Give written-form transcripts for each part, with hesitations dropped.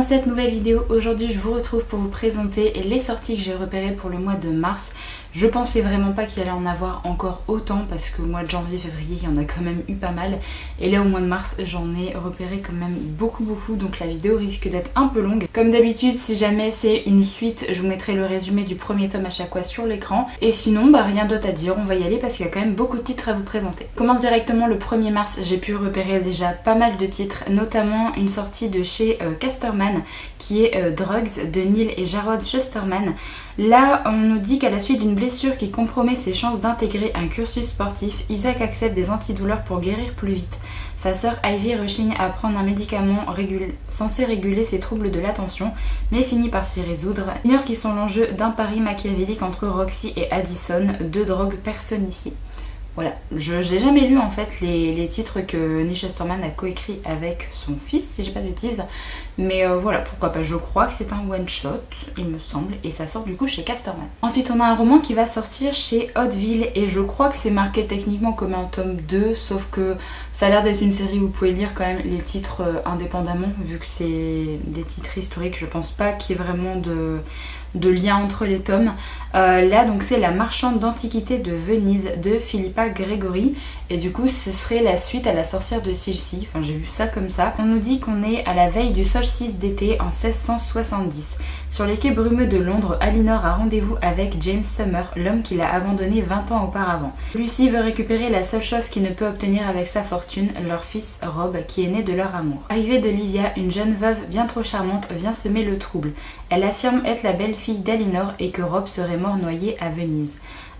cette nouvelle vidéo, aujourd'hui je vous retrouve pour vous présenter les sorties que j'ai repérées pour le mois de mars. Je pensais vraiment pas qu'il allait en avoir encore autant parce que au mois de janvier, février, il y en a quand même eu pas mal. Et là au mois de mars, j'en ai repéré quand même beaucoup, donc la vidéo risque d'être un peu longue. Comme d'habitude, si jamais c'est une suite, je vous mettrai le résumé du premier tome à chaque fois sur l'écran. Et sinon, rien d'autre à dire, on va y aller parce qu'il y a quand même beaucoup de titres à vous présenter. On commence directement le 1er mars, j'ai pu repérer déjà pas mal de titres, notamment une sortie de chez Casterman qui est Drugs de Neil et Jarrod Shusterman. Là, on nous dit qu'à la suite d'une blessure qui compromet ses chances d'intégrer un cursus sportif, Isaac accepte des antidouleurs pour guérir plus vite. Sa sœur Ivy rechigne à prendre un médicament censé réguler ses troubles de l'attention, mais finit par s'y résoudre. Ignore qu'ils sont l'enjeu d'un pari machiavélique entre Roxy et Addison, deux drogues personnifiées. Voilà, je n'ai jamais lu en fait les titres que Neil Shusterman a coécrit avec son fils, si j'ai pas de bêtises. Mais voilà, pourquoi pas, je crois que c'est un one-shot, il me semble, et ça sort du coup chez Casterman. Ensuite, on a un roman qui va sortir chez Hauteville, et je crois que c'est marqué techniquement comme un tome 2, sauf que ça a l'air d'être une série où vous pouvez lire quand même les titres indépendamment, vu que c'est des titres historiques, je pense pas qu'il y ait vraiment de lien entre les tomes. Là donc c'est La marchande d'antiquités de Venise de Philippa Gregory, et du coup ce serait la suite à La sorcière de Silcy, enfin j'ai vu ça comme ça. On nous dit qu'on est à la veille du solstice d'été en 1670. Sur les quais brumeux de Londres, Alinor a rendez-vous avec James Summer, l'homme qui l'a abandonné 20 ans auparavant. Lucy veut récupérer la seule chose qu'il ne peut obtenir avec sa fortune, leur fils Rob, qui est né de leur amour. Arrivée d'Olivia, une jeune veuve bien trop charmante vient semer le trouble. Elle affirme être la belle-fille d'Alinor et que Rob serait mort noyé à Venise.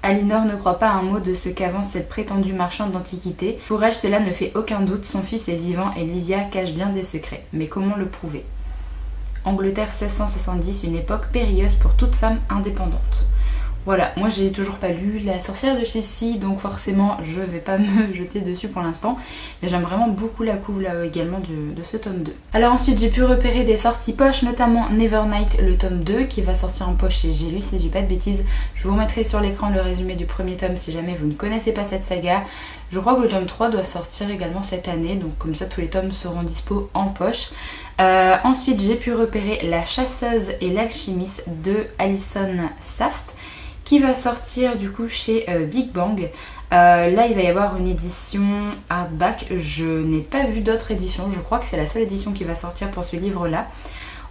Alinor ne croit pas un mot de ce qu'avance cette prétendue marchande d'antiquités. Pour elle, cela ne fait aucun doute, son fils est vivant et Livia cache bien des secrets. Mais comment le prouver ? Angleterre 1670, une époque périlleuse pour toute femme indépendante. Voilà, moi j'ai toujours pas lu La sorcière de Silcy, donc forcément je vais pas me jeter dessus pour l'instant, mais j'aime vraiment beaucoup la couve là également de ce tome 2. Alors ensuite j'ai pu repérer des sorties poche, notamment Nevernight le tome 2 qui va sortir en poche chez J'ai lu si je dis pas de bêtises. Je vous remettrai sur l'écran le résumé du premier tome si jamais vous ne connaissez pas cette saga. Je crois que le tome 3 doit sortir également cette année, donc comme ça tous les tomes seront dispo en poche. Ensuite j'ai pu repérer La chasseuse et l'alchimiste de Alison Saft, qui va sortir du coup chez Big Bang. Là il va y avoir une édition hardback, je n'ai pas vu d'autres éditions, je crois que c'est la seule édition qui va sortir pour ce livre là.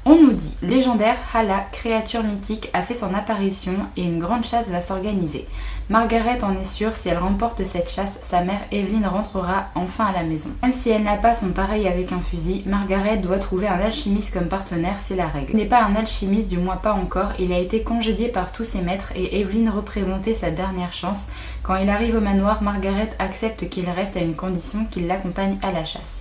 On nous dit, le légendaire Hala, créature mythique, a fait son apparition et une grande chasse va s'organiser. Margaret en est sûre, si elle remporte cette chasse, sa mère Evelyn rentrera enfin à la maison. Même si elle n'a pas son pareil avec un fusil, Margaret doit trouver un alchimiste comme partenaire, c'est la règle. Il n'est pas un alchimiste, du moins pas encore, il a été congédié par tous ses maîtres et Evelyn représentait sa dernière chance. Quand il arrive au manoir, Margaret accepte qu'il reste à une condition, qu'il l'accompagne à la chasse.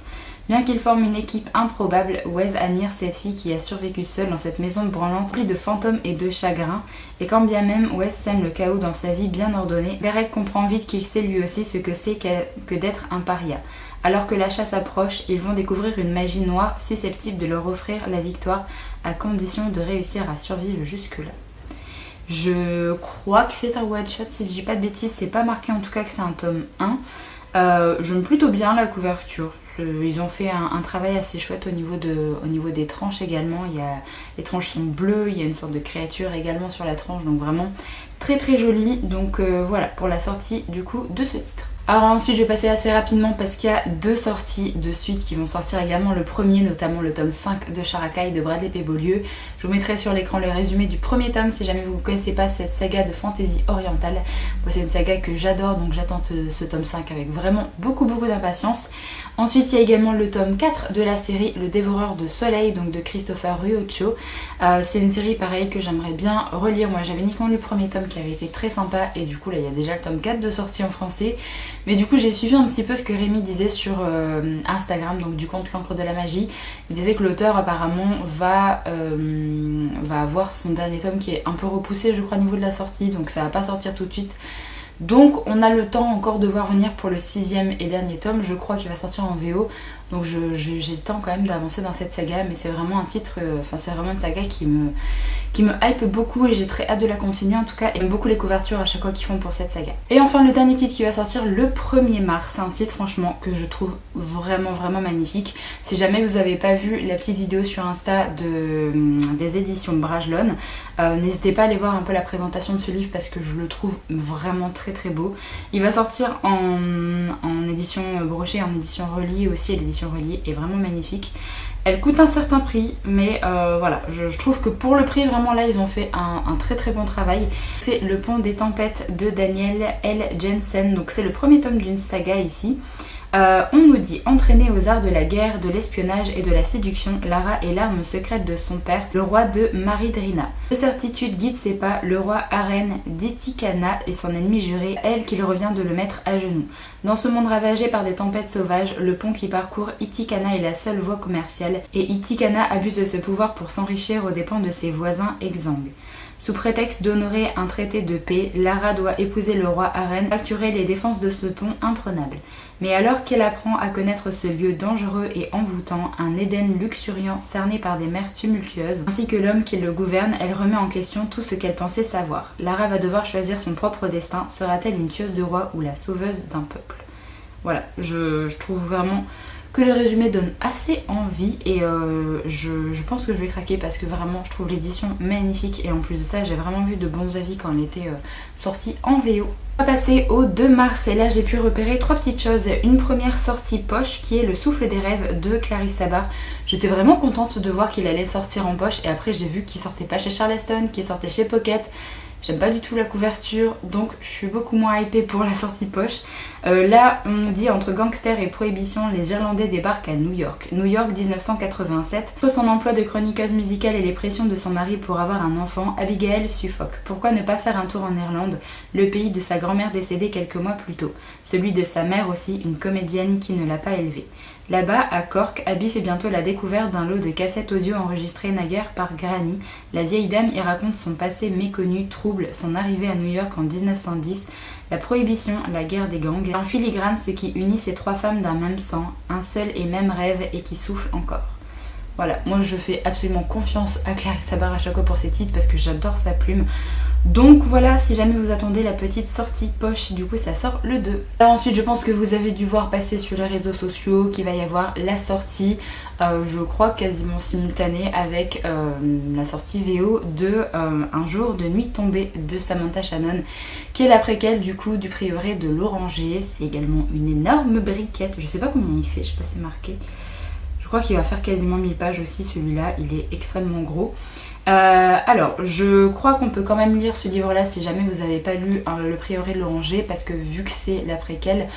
Bien qu'il forme une équipe improbable, Wes admire cette fille qui a survécu seule dans cette maison branlante remplie de fantômes et de chagrins, et quand bien même Wes sème le chaos dans sa vie bien ordonnée, Garrett comprend vite qu'il sait lui aussi ce que c'est que d'être un paria. Alors que la chasse approche, ils vont découvrir une magie noire susceptible de leur offrir la victoire à condition de réussir à survivre jusque-là. Je crois que c'est un one-shot, si je dis pas de bêtises, c'est pas marqué en tout cas que c'est un tome 1. J'aime plutôt bien la couverture. Ils ont fait un travail assez chouette au niveau des tranches également. Les tranches sont bleues, il y a une sorte de créature également sur la tranche, donc vraiment très très joli. Donc voilà pour la sortie du coup de ce titre. Alors ensuite je vais passer assez rapidement parce qu'il y a deux sorties de suite qui vont sortir également. Le premier, notamment le tome 5 de Charakai de Bradley P. Beaulieu. Je vous mettrai sur l'écran le résumé du premier tome si jamais vous ne connaissez pas cette saga de fantasy orientale. Moi c'est une saga que j'adore, donc j'attends ce tome 5 avec vraiment beaucoup d'impatience. Ensuite il y a également le tome 4 de la série Le Dévoreur de Soleil, donc de Christopher Ruoccio. C'est une série pareil que j'aimerais bien relire. Moi j'avais uniquement lu le premier tome qui avait été très sympa, et du coup là il y a déjà le tome 4 de sortie en français. Mais du coup j'ai suivi un petit peu ce que Rémi disait sur Instagram, donc du compte L'Encre de la Magie. Il disait que l'auteur apparemment va avoir son dernier tome qui est un peu repoussé je crois au niveau de la sortie, donc ça va pas sortir tout de suite. Donc on a le temps encore de voir venir pour le 6e et dernier tome, je crois qu'il va sortir en VO. Donc j'ai le temps quand même d'avancer dans cette saga, mais c'est vraiment un titre, c'est vraiment une saga qui me hype beaucoup et j'ai très hâte de la continuer en tout cas. Et j'aime beaucoup les couvertures à chaque fois qu'ils font pour cette saga. Et enfin le dernier titre qui va sortir le 1er mars, c'est un titre franchement que je trouve vraiment magnifique. Si jamais vous n'avez pas vu la petite vidéo sur Insta des éditions Brajlon, n'hésitez pas à aller voir un peu la présentation de ce livre parce que je le trouve vraiment très beau. Il va sortir en édition brochée, en édition reliée aussi, et l'édition reliée est vraiment magnifique. Elle coûte un certain prix, mais voilà, je trouve que pour le prix, vraiment là, ils ont fait un très bon travail. C'est Le Pont des Tempêtes de Daniel L. Jensen, donc c'est le premier tome d'une saga ici. On nous dit, entraînée aux arts de la guerre, de l'espionnage et de la séduction, Lara est l'arme secrète de son père, le roi de Maridrina. De certitude guide ses pas, le roi Aren d'Itikana est son ennemi juré, elle qu'il revient de le mettre à genoux. Dans ce monde ravagé par des tempêtes sauvages, le pont qui parcourt Itikana est la seule voie commerciale, et Itikana abuse de ce pouvoir pour s'enrichir aux dépens de ses voisins exsangues. Sous prétexte d'honorer un traité de paix, Lara doit épouser le roi Aren, facturer les défenses de ce pont imprenable. Mais alors qu'elle apprend à connaître ce lieu dangereux et envoûtant, un Éden luxuriant cerné par des mers tumultueuses, ainsi que l'homme qui le gouverne, elle remet en question tout ce qu'elle pensait savoir. Lara va devoir choisir son propre destin, sera-t-elle une tueuse de roi ou la sauveuse d'un peuple? Voilà, je trouve vraiment que le résumé donne assez envie et je pense que je vais craquer parce que vraiment je trouve l'édition magnifique et en plus de ça j'ai vraiment vu de bons avis quand elle était sortie en VO. On va passer au 2 mars et là j'ai pu repérer 3 petites choses. Une première sortie poche qui est Le Souffle des rêves de Clarisse Sabar. J'étais vraiment contente de voir qu'il allait sortir en poche et après j'ai vu qu'il sortait pas chez Charleston, qu'il sortait chez Pocket. J'aime pas du tout la couverture, donc je suis beaucoup moins hypée pour la sortie poche. Là, on nous dit entre gangsters et prohibition, les Irlandais débarquent à New York. New York 1987. Entre son emploi de chroniqueuse musicale et les pressions de son mari pour avoir un enfant, Abigail suffoque. Pourquoi ne pas faire un tour en Irlande, le pays de sa grand-mère décédée quelques mois plus tôt, celui de sa mère aussi, une comédienne qui ne l'a pas élevée. Là-bas, à Cork, Abby fait bientôt la découverte d'un lot de cassettes audio enregistrées naguère par Granny. La vieille dame y raconte son passé méconnu, trouble, son arrivée à New York en 1910, la prohibition, la guerre des gangs, et en filigrane ce qui unit ces 3 femmes d'un même sang, un seul et même rêve et qui souffle encore. Voilà, moi je fais absolument confiance à Clarisse Sabar à chaque fois pour ses titres parce que j'adore sa plume. Donc voilà, si jamais vous attendez la petite sortie poche, du coup ça sort le 2. Alors ensuite je pense que vous avez dû voir passer sur les réseaux sociaux qu'il va y avoir la sortie, je crois quasiment simultanée avec la sortie VO de Un jour de nuit tombée de Samantha Shannon, qui est la préquelle du coup du prieuré de l'Oranger. C'est également une énorme briquette, je sais pas combien il fait, je sais pas si c'est marqué. Je crois qu'il va faire quasiment 1000 pages aussi celui-là, il est extrêmement gros. Alors, je crois qu'on peut quand même lire ce livre-là si jamais vous n'avez pas lu Le prieuré de l'Oranger, parce que vu que c'est la préquelle,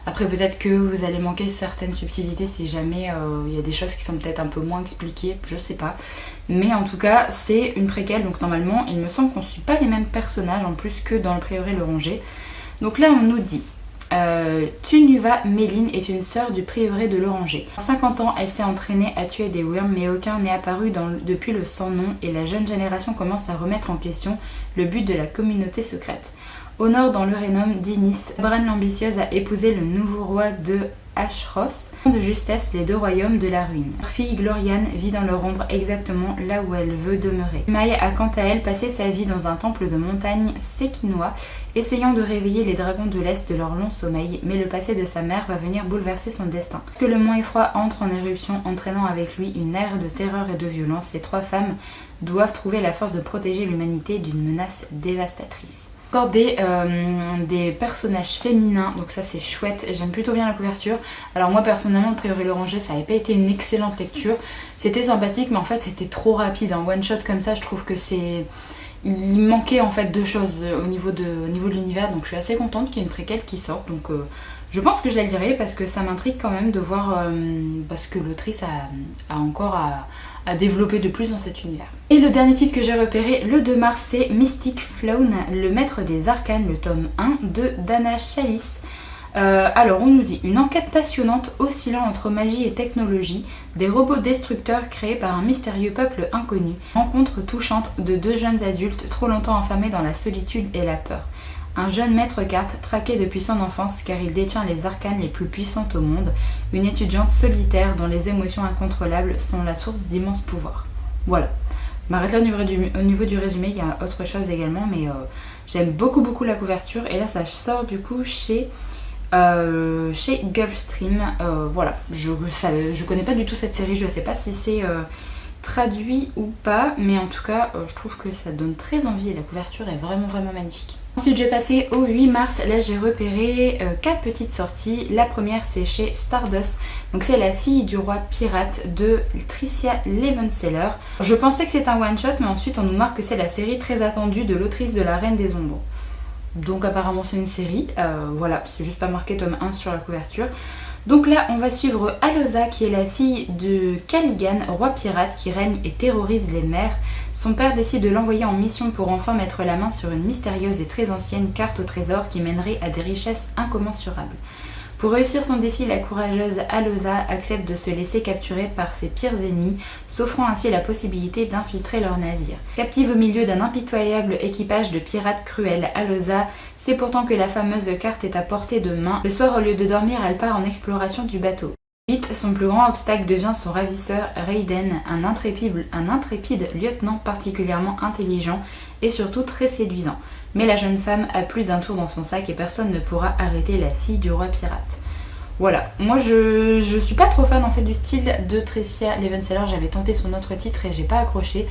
après peut-être que vous allez manquer certaines subtilités si jamais il y a des choses qui sont peut-être un peu moins expliquées, je sais pas. Mais en tout cas, c'est une préquelle, donc normalement, il me semble qu'on ne suit pas les mêmes personnages en plus que dans Le prieuré de l'Oranger. Donc là, on nous dit... Tunuva Méline est une sœur du prieuré de l'Oranger. À 50 ans, elle s'est entraînée à tuer des worms, mais aucun n'est apparu depuis le sans nom et la jeune génération commence à remettre en question le but de la communauté secrète. Au nord, dans l'Urénum d'Inis, Bran l'ambitieuse a épousé le nouveau roi de Ashros, de justesse les 2 royaumes de la ruine. Leur fille Gloriane vit dans leur ombre exactement là où elle veut demeurer. Maï a quant à elle passé sa vie dans un temple de montagne séquinois, essayant de réveiller les dragons de l'Est de leur long sommeil, mais le passé de sa mère va venir bouleverser son destin. Que le mont effroi entre en éruption, entraînant avec lui une ère de terreur et de violence, ces 3 femmes doivent trouver la force de protéger l'humanité d'une menace dévastatrice. Encore des personnages féminins, donc ça c'est chouette, j'aime plutôt bien la couverture. Alors moi personnellement, Le prieuré de l'Oranger, ça n'avait pas été une excellente lecture, c'était sympathique mais en fait c'était trop rapide, un one shot comme ça je trouve que c'est... Il manquait en fait 2 choses au niveau de l'univers, donc je suis assez contente qu'il y ait une préquelle qui sorte, donc je pense que je la lirai parce que ça m'intrigue quand même de voir, parce que l'autrice a encore à développer de plus dans cet univers. Et le dernier titre que j'ai repéré le 2 mars, c'est Mystic Flown, le maître des arcanes, le tome 1 de Dana Chalice. Alors on nous dit une enquête passionnante oscillant entre magie et technologie, des robots destructeurs créés par un mystérieux peuple inconnu, rencontre touchante de 2 jeunes adultes trop longtemps enfermés dans la solitude et la peur. Un jeune maître cartes traqué depuis son enfance car il détient les arcanes les plus puissantes au monde. Une étudiante solitaire dont les émotions incontrôlables sont la source d'immenses pouvoirs. Voilà. Je m'arrête là au niveau du résumé, il y a autre chose également, mais j'aime beaucoup la couverture. Et là ça sort du coup chez Gulfstream. Voilà, je connais pas du tout cette série, je sais pas si c'est traduit ou pas, mais en tout cas je trouve que ça donne très envie et la couverture est vraiment magnifique. Ensuite je vais passer au 8 mars, là j'ai repéré 4 petites sorties. La première c'est chez Stardust, donc c'est La fille du roi pirate de Tricia Levenseller. Je pensais que c'était un one shot, mais ensuite on nous marque que c'est la série très attendue de l'autrice de La Reine des Ombres. Donc apparemment c'est une série, voilà, c'est juste pas marqué tome 1 sur la couverture. Donc là on va suivre Alosa qui est la fille de Caligan, roi pirate qui règne et terrorise les mers. Son père décide de l'envoyer en mission pour enfin mettre la main sur une mystérieuse et très ancienne carte au trésor qui mènerait à des richesses incommensurables. Pour réussir son défi, la courageuse Alosa accepte de se laisser capturer par ses pires ennemis, s'offrant ainsi la possibilité d'infiltrer leur navire. Captive au milieu d'un impitoyable équipage de pirates cruels, Alosa sait pourtant que la fameuse carte est à portée de main. Le soir, au lieu de dormir, elle part en exploration du bateau. Vite, son plus grand obstacle devient son ravisseur Raiden, un intrépide lieutenant particulièrement intelligent et surtout très séduisant. Mais la jeune femme a plus d'un tour dans son sac et personne ne pourra arrêter la fille du roi pirate. Voilà, moi je suis pas trop fan en fait du style de Tricia Levenseller, j'avais tenté son autre titre et j'ai pas accroché.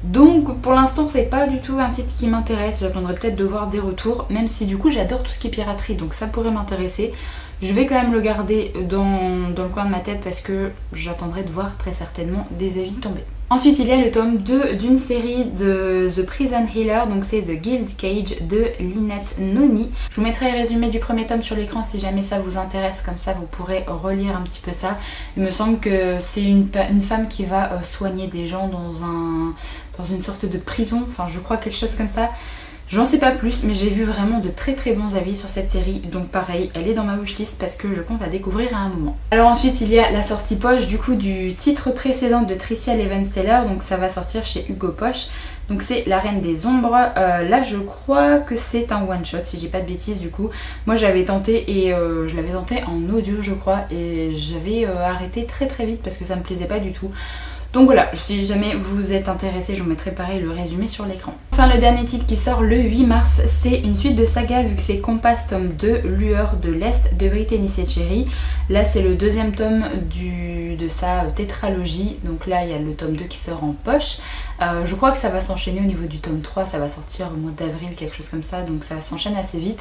Donc pour l'instant c'est pas du tout un titre qui m'intéresse, j'attendrai peut-être de voir des retours, même si du coup j'adore tout ce qui est piraterie, donc ça pourrait m'intéresser. Je vais quand même le garder dans le coin de ma tête parce que j'attendrai de voir très certainement des avis tomber. Ensuite il y a le tome 2 d'une série de The Prison Healer, donc c'est The Guild Cage de Lynette Noni. Je vous mettrai le résumé du premier tome sur l'écran si jamais ça vous intéresse, comme ça vous pourrez relire un petit peu ça. Il me semble que c'est une femme qui va soigner des gens dans une sorte de prison, enfin je crois quelque chose comme ça. J'en sais pas plus, mais j'ai vu vraiment de très bons avis sur cette série, donc pareil, elle est dans ma wishlist parce que je compte la découvrir à un moment. Alors ensuite, il y a la sortie poche du coup du titre précédent de Tricia Levenseller, donc ça va sortir chez Hugo Poche. Donc c'est La Reine des Ombres. Là je crois que c'est un one shot si j'ai pas de bêtises du coup. Moi j'avais tenté et je l'avais tenté en audio je crois et j'avais arrêté très vite parce que ça me plaisait pas du tout. Donc voilà, si jamais vous êtes intéressé, je vous mettrai pareil le résumé sur l'écran. Enfin le dernier titre qui sort le 8 mars, c'est une suite de saga vu que c'est Compass tome 2, Lueur de l'Est de Brittany Setcheri. Là c'est le deuxième tome de sa tétralogie, donc là il y a le tome 2 qui sort en poche. Je crois que ça va s'enchaîner au niveau du tome 3, ça va sortir au mois d'avril, quelque chose comme ça, donc ça s'enchaîne assez vite.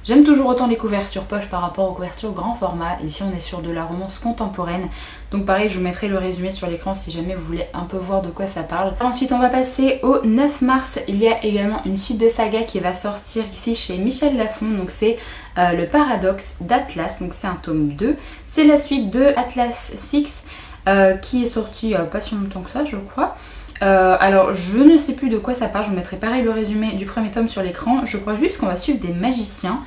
J'aime toujours autant les couvertures poche par rapport aux couvertures grand format. Ici on est sur de la romance contemporaine. Donc pareil, je vous mettrai le résumé sur l'écran si jamais vous voulez un peu voir de quoi ça parle. Ensuite on va passer au 9 mars. Il y a également une suite de saga qui va sortir ici chez Michel Lafon. Donc c'est le Paradoxe d'Atlas. Donc c'est un tome 2. C'est la suite de Atlas 6 qui est sorti pas si longtemps que ça je crois. Alors je ne sais plus de quoi ça parle, je vous mettrai pareil le résumé du premier tome sur l'écran. Je crois juste qu'on va suivre des magiciens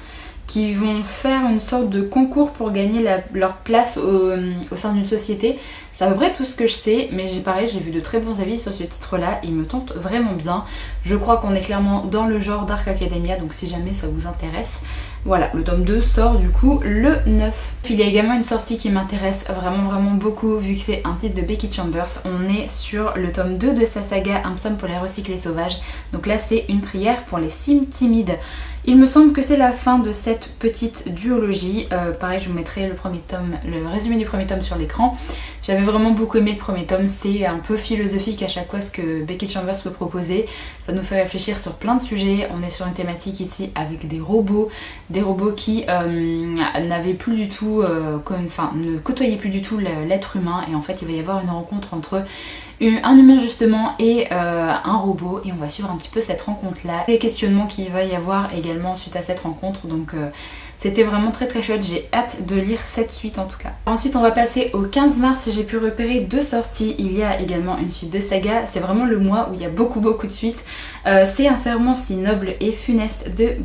qui vont faire une sorte de concours pour gagner leur place au sein d'une société. C'est à peu près tout ce que je sais, mais pareil, j'ai vu de très bons avis sur ce titre-là, il me tente vraiment bien. Je crois qu'on est clairement dans le genre Dark Academia, donc si jamais ça vous intéresse. Voilà, le tome 2 sort du coup le 9. Il y a également une sortie qui m'intéresse vraiment beaucoup, vu que c'est un titre de Becky Chambers. On est sur le tome 2 de sa saga Un psaume pour les recyclés sauvages. Donc là c'est une prière pour les cimes timides. Il me semble que c'est la fin de cette petite duologie. Pareil, je vous mettrai le résumé du premier tome sur l'écran. J'avais vraiment beaucoup aimé le premier tome, c'est un peu philosophique à chaque fois ce que Becky Chambers peut proposer. Ça nous fait réfléchir sur plein de sujets. On est sur une thématique ici avec des robots qui n'avaient plus du tout, ne côtoyaient plus du tout l'être humain. Et en fait, il va y avoir une rencontre entre un humain justement et un robot, et on va suivre un petit peu cette rencontre là, les questionnements qu'il va y avoir également suite à cette rencontre. Donc c'était vraiment très chouette, j'ai hâte de lire cette suite en tout cas. Ensuite on va passer au 15 mars, j'ai pu repérer 2 sorties. Il y a également une suite de saga, c'est vraiment le mois où il y a beaucoup de suites. C'est Un serment si noble et funeste de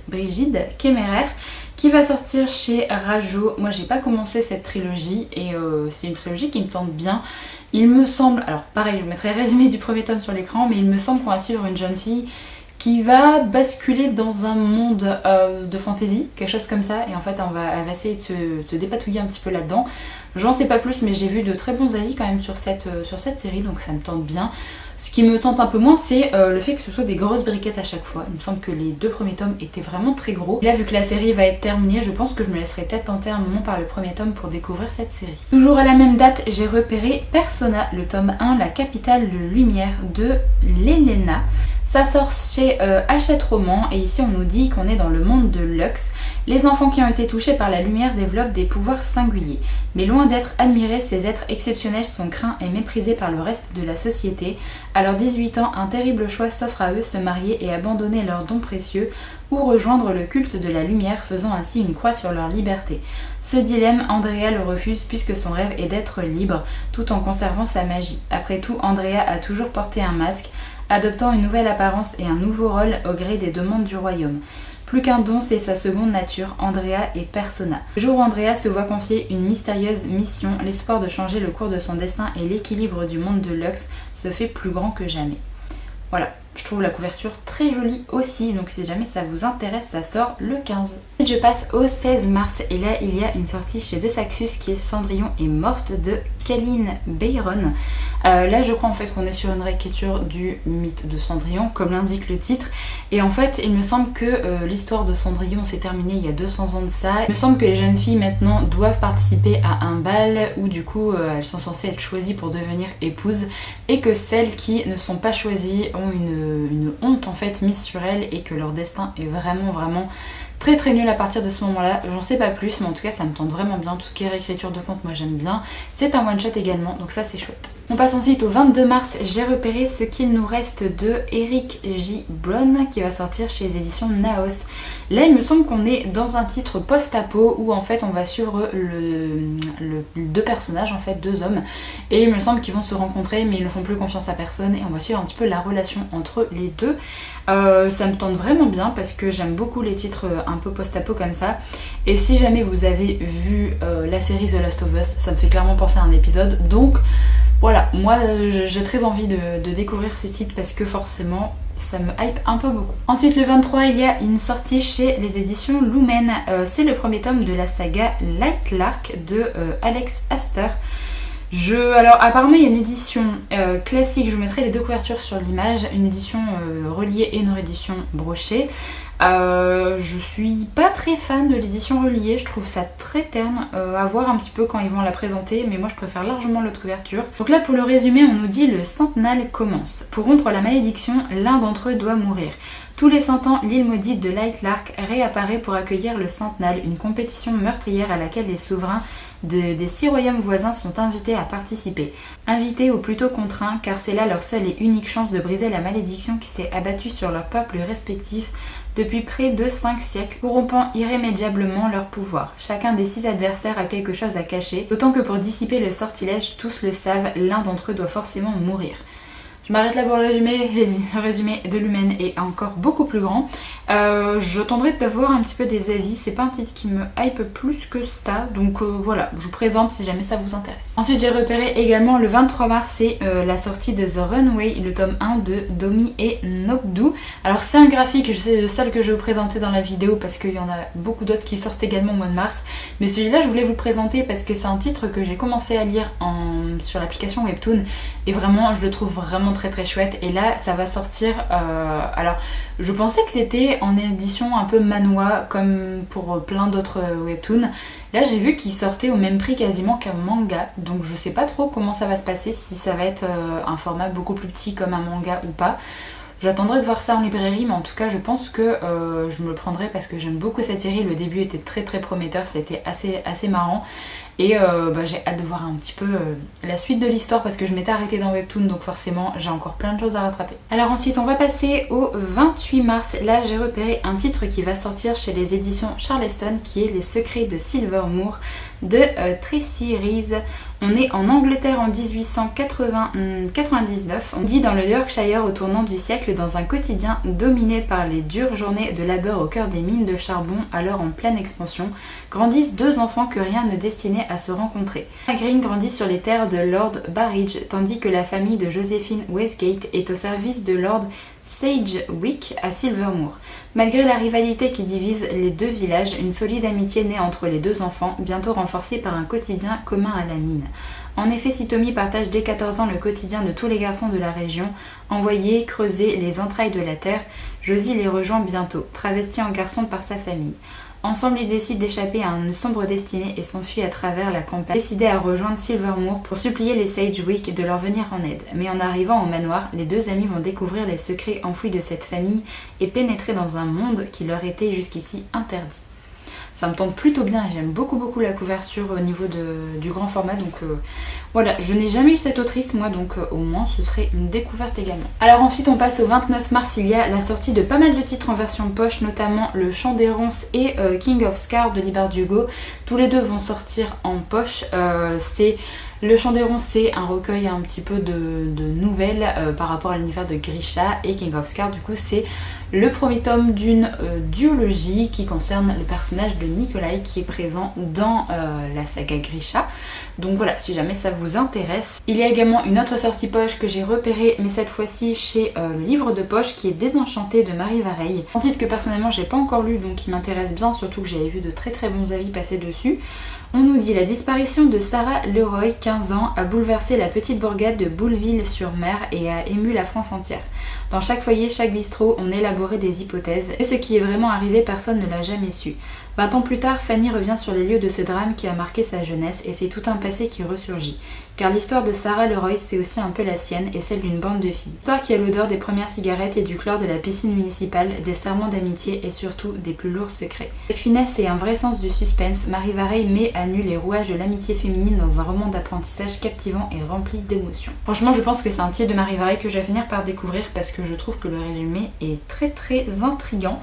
Brigide Kéméraire qui va sortir chez Rajo. Moi j'ai pas commencé cette trilogie et c'est une trilogie qui me tente bien. Il me semble, alors pareil je vous mettrai le résumé du premier tome sur l'écran, mais il me semble qu'on va suivre une jeune fille qui va basculer dans un monde de fantasy, quelque chose comme ça, et en fait elle va essayer de se dépatouiller un petit peu là-dedans. J'en sais pas plus, mais j'ai vu de très bons avis quand même sur cette série, donc ça me tente bien. Ce qui me tente un peu moins, c'est le fait que ce soit des grosses briquettes à chaque fois. Il me semble que les 2 premiers tomes étaient vraiment très gros. Là, vu que la série va être terminée, je pense que je me laisserai peut-être tenter un moment par le premier tome pour découvrir cette série. Toujours à la même date, j'ai repéré Persona, le tome 1, La capitale de lumière de Lelena. Ça sort chez Hachette Roman et ici on nous dit qu'on est dans le monde de Lux. Les enfants qui ont été touchés par la lumière développent des pouvoirs singuliers. Mais loin d'être admirés, ces êtres exceptionnels sont craints et méprisés par le reste de la société. À leurs 18 ans, un terrible choix s'offre à eux, se marier et abandonner leurs dons précieux ou rejoindre le culte de la lumière, faisant ainsi une croix sur leur liberté. Ce dilemme, Andrea le refuse puisque son rêve est d'être libre tout en conservant sa magie. Après tout, Andrea a toujours porté un masque, adoptant une nouvelle apparence et un nouveau rôle au gré des demandes du royaume. Plus qu'un don, c'est sa seconde nature, Andrea et Persona. Le jour où Andrea se voit confier une mystérieuse mission, l'espoir de changer le cours de son destin et l'équilibre du monde de Lux se fait plus grand que jamais. Voilà, je trouve la couverture très jolie aussi, donc si jamais ça vous intéresse, ça sort le 15. Je passe au 16 mars et là il y a une sortie chez De Saxus qui est Cendrillon est morte de Kaline Bayron. Là je crois en fait qu'on est sur une réécriture du mythe de Cendrillon comme l'indique le titre, et en fait il me semble que l'histoire de Cendrillon s'est terminée il y a 200 ans de ça. Il me semble que les jeunes filles maintenant doivent participer à un bal où du coup elles sont censées être choisies pour devenir épouses, et que celles qui ne sont pas choisies ont une honte en fait mise sur elles et que leur destin est vraiment très très nul à partir de ce moment-là. J'en sais pas plus, mais en tout cas ça me tente vraiment bien. Tout ce qui est réécriture de contes, moi j'aime bien. C'est un one shot également, donc ça c'est chouette. On passe ensuite au 22 mars, j'ai repéré Ce qu'il nous reste de Eric J. Brown qui va sortir chez les éditions Naos. Là il me semble qu'on est dans un titre post-apo où en fait on va suivre deux personnages, en fait 2 hommes, et il me semble qu'ils vont se rencontrer mais ils ne font plus confiance à personne et on va suivre un petit peu la relation entre les deux. Ça me tente vraiment bien parce que j'aime beaucoup les titres un peu post-apo comme ça, et si jamais vous avez vu la série The Last of Us, ça me fait clairement penser à un épisode, donc voilà, moi j'ai très envie de découvrir ce titre parce que forcément ça me hype un peu beaucoup. Ensuite le 23 il y a une sortie chez les éditions Lumen, c'est le premier tome de la saga Lightlark de Alex Astor. Alors apparemment il y a une édition classique, je vous mettrai les 2 couvertures sur l'image, une édition reliée et une réédition brochée. Je suis pas très fan de l'édition reliée, je trouve ça très terne, à voir un petit peu quand ils vont la présenter, mais moi je préfère largement l'autre couverture. Donc là pour le résumé on nous dit: le centennal commence. Pour rompre la malédiction, l'un d'entre eux doit mourir. Tous les 100 ans, l'île maudite de Lightlark réapparaît pour accueillir le centennal, une compétition meurtrière à laquelle les souverains des 6 royaumes voisins sont invités à participer. Invités ou plutôt contraints, car c'est là leur seule et unique chance de briser la malédiction qui s'est abattue sur leurs peuples respectifs depuis près de 5 siècles, corrompant irrémédiablement leur pouvoir. Chacun des 6 adversaires a quelque chose à cacher, d'autant que pour dissiper le sortilège, tous le savent, l'un d'entre eux doit forcément mourir. Je m'arrête là pour le résumé. Le résumé de Lumen est encore beaucoup plus grand. Je tenterai d'avoir un petit peu des avis. C'est pas un titre qui me hype plus que ça. Donc voilà, je vous présente si jamais ça vous intéresse. Ensuite, j'ai repéré également le 23 mars, c'est la sortie de The Runway, le tome 1 de Domi et Nokdu. Alors c'est un graphique, c'est le seul que je vais vous présenter dans la vidéo parce qu'il y en a beaucoup d'autres qui sortent également au mois de mars. Mais celui-là, je voulais vous le présenter parce que c'est un titre que j'ai commencé à lire sur l'application Webtoon. Et vraiment, je le trouve vraiment très chouette, et là ça va sortir alors je pensais que c'était en édition un peu manhwa comme pour plein d'autres webtoons. Là j'ai vu qu'il sortait au même prix quasiment qu'un manga, donc je sais pas trop comment ça va se passer, si ça va être un format beaucoup plus petit comme un manga ou pas. J'attendrai de voir ça en librairie, mais en tout cas je pense que je me le prendrai parce que j'aime beaucoup cette série. Le début était très prometteur, c'était assez marrant. Et j'ai hâte de voir un petit peu la suite de l'histoire parce que je m'étais arrêtée dans Webtoon, donc forcément j'ai encore plein de choses à rattraper. Alors ensuite on va passer au 28 mars. Là j'ai repéré un titre qui va sortir chez les éditions Charleston qui est Les Secrets de Silvermoor de Tracy Rees. On est en Angleterre en 1899. On dit dans le Yorkshire au tournant du siècle, dans un quotidien dominé par les dures journées de labeur au cœur des mines de charbon, alors en pleine expansion, grandissent 2 enfants que rien ne destinait à se rencontrer. Green grandit sur les terres de Lord Barridge, tandis que la famille de Joséphine Westgate est au service de Lord Sage Week à Silvermoor. Malgré la rivalité qui divise les deux villages, une solide amitié naît entre les deux enfants, bientôt renforcée par un quotidien commun à la mine. En effet, si Tommy partage dès 14 ans le quotidien de tous les garçons de la région, envoyés creuser les entrailles de la terre, Josie les rejoint bientôt, travesti en garçon par sa famille. Ensemble, ils décident d'échapper à une sombre destinée et s'enfuient à travers la campagne, décidés à rejoindre Silvermoor pour supplier les Sage Week de leur venir en aide. Mais en arrivant au manoir, les deux amis vont découvrir les secrets enfouis de cette famille et pénétrer dans un monde qui leur était jusqu'ici interdit. Ça me tente plutôt bien et j'aime beaucoup la couverture au niveau du grand format, donc voilà, je n'ai jamais eu cette autrice moi, donc au moins ce serait une découverte également. Alors ensuite on passe au 29 mars, il y a la sortie de pas mal de titres en version poche, notamment Le Chant des Ronces et King of Scars de Libar Hugo. Tous les deux vont sortir en poche. Le Chant des Ronces, c'est un recueil un petit peu de nouvelles par rapport à l'univers de Grisha, et King of Scars du coup c'est le premier tome d'une duologie qui concerne le personnage de Nikolai qui est présent dans la saga Grisha. Donc voilà, si jamais ça vous intéresse. Il y a également une autre sortie poche que j'ai repérée, mais cette fois-ci chez le livre de poche, qui est Désenchanté de Marie Vareille. Un titre que personnellement j'ai pas encore lu, donc qui m'intéresse bien, surtout que j'avais vu de très bons avis passer dessus. On nous dit: la disparition de Sarah Leroy, 15 ans, a bouleversé la petite bourgade de Bouleville-sur-Mer et a ému la France entière. Dans chaque foyer, chaque bistrot, on élaborait des hypothèses, et ce qui est vraiment arrivé, personne ne l'a jamais su. 20 ans plus tard, Fanny revient sur les lieux de ce drame qui a marqué sa jeunesse, et c'est tout un passé qui ressurgit. Car l'histoire de Sarah Leroy, c'est aussi un peu la sienne et celle d'une bande de filles. Histoire qui a l'odeur des premières cigarettes et du chlore de la piscine municipale, des serments d'amitié et surtout des plus lourds secrets. Avec finesse et un vrai sens du suspense, Marie Vareille met à nu les rouages de l'amitié féminine dans un roman d'apprentissage captivant et rempli d'émotions. Franchement, je pense que c'est un titre de Marie Vareille que je vais finir par découvrir parce que je trouve que le résumé est très intriguant.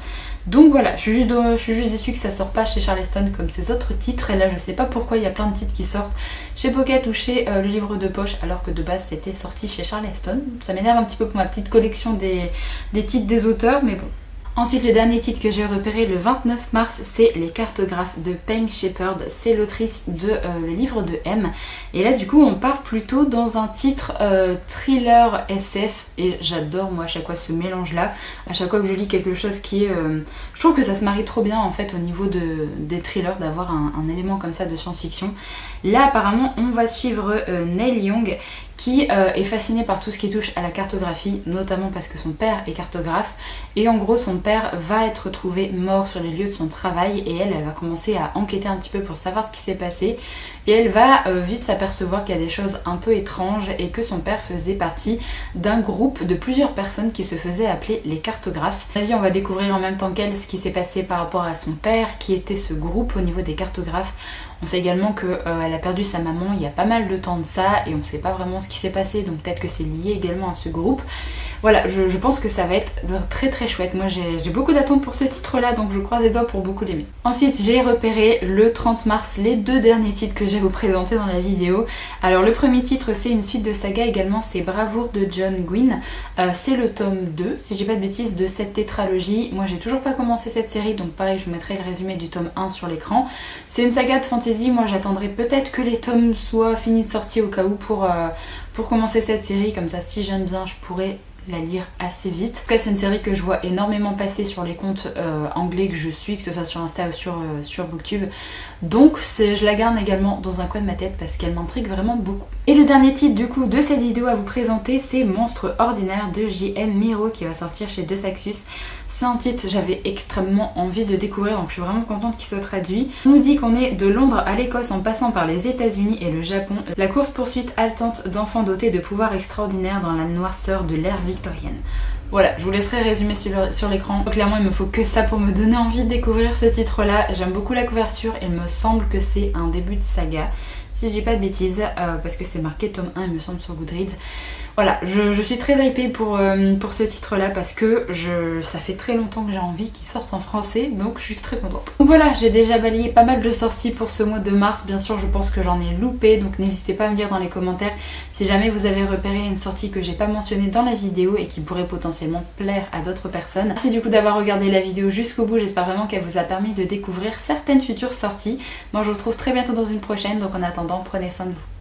Donc voilà, je suis juste déçue que ça sort pas chez Charleston comme ces autres titres, et là je sais pas pourquoi il y a plein de titres qui sortent chez Pocket ou chez le livre de poche alors que de base c'était sorti chez Charleston. Ça m'énerve un petit peu pour ma petite collection des titres des auteurs, mais bon. Ensuite, le dernier titre que j'ai repéré le 29 mars, c'est Les Cartographes de Peng Shepherd. C'est l'autrice de le livre de M. Et là, du coup, on part plutôt dans un titre thriller SF. Et j'adore, moi, à chaque fois ce mélange-là. À chaque fois que je lis quelque chose qui est... je trouve que ça se marie trop bien, en fait, au niveau des thrillers, d'avoir un élément comme ça de science-fiction. Là, apparemment, on va suivre Neil Young, qui est fasciné par tout ce qui touche à la cartographie, notamment parce que son père est cartographe, et en gros son père va être trouvé mort sur les lieux de son travail, et elle va commencer à enquêter un petit peu pour savoir ce qui s'est passé, et elle va vite s'apercevoir qu'il y a des choses un peu étranges, et que son père faisait partie d'un groupe de plusieurs personnes qui se faisaient appeler les cartographes. À mon avis, on va découvrir en même temps qu'elle ce qui s'est passé par rapport à son père, qui était ce groupe au niveau des cartographes. On sait également qu'elle a perdu sa maman il y a pas mal de temps de ça, et on ne sait pas vraiment ce qui s'est passé, donc peut-être que c'est lié également à ce groupe. Voilà, je pense que ça va être très chouette. Moi j'ai beaucoup d'attentes pour ce titre là, donc je croise les doigts pour beaucoup l'aimer. Ensuite, j'ai repéré le 30 mars les deux derniers titres que je vais vous présenter dans la vidéo. Alors le premier titre, c'est une suite de saga également, c'est Bravoure de John Gwynne. C'est le tome 2, si j'ai pas de bêtises, de cette tétralogie. Moi j'ai toujours pas commencé cette série, donc pareil, je vous mettrai le résumé du tome 1 sur l'écran. C'est une saga de fantasy. Moi j'attendrai peut-être que les tomes soient finis de sortir au cas où pour commencer cette série, comme ça si j'aime bien je pourrais la lire assez vite. En tout cas, c'est une série que je vois énormément passer sur les comptes anglais que je suis, que ce soit sur Insta ou sur Booktube. Donc je la garde également dans un coin de ma tête parce qu'elle m'intrigue vraiment beaucoup. Et le dernier titre du coup de cette vidéo à vous présenter, c'est Monstre Ordinaire de J.M. Miro qui va sortir chez De Saxus. C'est un titre que j'avais extrêmement envie de découvrir, donc je suis vraiment contente qu'il soit traduit. On nous dit qu'on est de Londres à l'Écosse en passant par les États-Unis et le Japon. La course-poursuite haletante d'enfants dotés de pouvoirs extraordinaires dans la noirceur de l'ère victorienne. Voilà, je vous laisserai résumer sur l'écran. Clairement, il me faut que ça pour me donner envie de découvrir ce titre-là. J'aime beaucoup la couverture et il me semble que c'est un début de saga, si j'ai pas de bêtises, parce que c'est marqué tome 1, il me semble, sur Goodreads. Voilà, je suis très hypée pour ce titre-là parce que ça fait très longtemps que j'ai envie qu'il sorte en français, donc je suis très contente. Donc voilà, j'ai déjà balayé pas mal de sorties pour ce mois de mars. Bien sûr, je pense que j'en ai loupé, donc n'hésitez pas à me dire dans les commentaires si jamais vous avez repéré une sortie que j'ai pas mentionnée dans la vidéo et qui pourrait potentiellement plaire à d'autres personnes. Merci du coup d'avoir regardé la vidéo jusqu'au bout, j'espère vraiment qu'elle vous a permis de découvrir certaines futures sorties. Moi je vous retrouve très bientôt dans une prochaine, donc en attendant, prenez soin de vous.